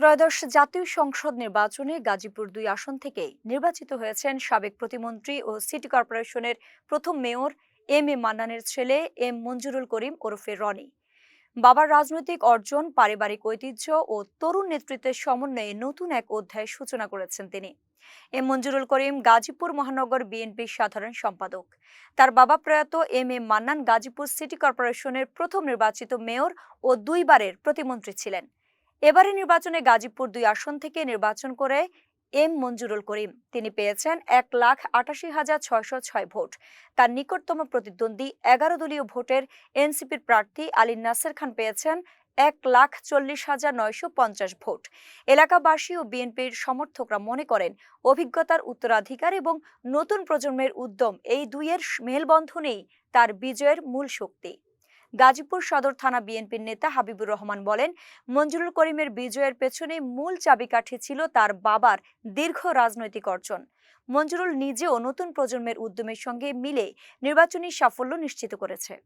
ত্রয়োদশ জাতীয় সংসদ নির্বাচনে গাজীপুর-২ আসন থেকে নির্বাচিত হয়েছেন সাবেক প্রতিমন্ত্রী ও সিটি কর্পোরেশনের প্রথম মেয়র এম মান্নানের ছেলে এম মঞ্জুরুল করিম ওরফে রনি। বাবার রাজনৈতিক অর্জন, পারিবারিক ঐতিহ্য ও তরুণ নেতৃত্বের সমন্বয়ে নতুন এক অধ্যায়ের সূচনা করেছেন তিনি। এম মঞ্জুরুল করিম গাজীপুর মহানগর বিএনপির সাধারণ সম্পাদক। তার বাবা প্রয়াত এম মান্নান গাজীপুর সিটি কর্পোরেশনের প্রথম নির্বাচিত মেয়র ও দুইবারের প্রতিমন্ত্রী ছিলেন। এবারের নির্বাচনে গাজীপুর-২ আসন থেকে নির্বাচন করে এম মঞ্জুরুল করিম তিনি পেয়েছেন ১,৮৮,৬০৬ ভোট। তার নিকটতম প্রতিদ্বন্দ্বী ১১ দলীয় ভোটের এনসিপির প্রার্থী আলী নাসের খান পেয়েছেন ১,৪০,৯৫০ ভোট। এলাকাবাসী ও বিএনপির সমর্থকরা মনে করেন, অভিজ্ঞতার উত্তরাধিকার এবং নতুন প্রজন্মের উদ্যম এই দুইয়ের মেলবন্ধনেই তার বিজয়ের মূল শক্তি। গাজীপুর সদর থানা বিএনপির নেতা হাবিবুর রহমান বলেন, মঞ্জুরুল করিমের বিজয়ের পেছনে মূল চাবিকাঠি ছিল তার বাবার দীর্ঘ রাজনৈতিক অর্জন। মঞ্জুরুল নিজেও নতুন প্রজন্মের উদ্যমের সঙ্গে মিলে নির্বাচনী সাফল্য নিশ্চিত করেছে।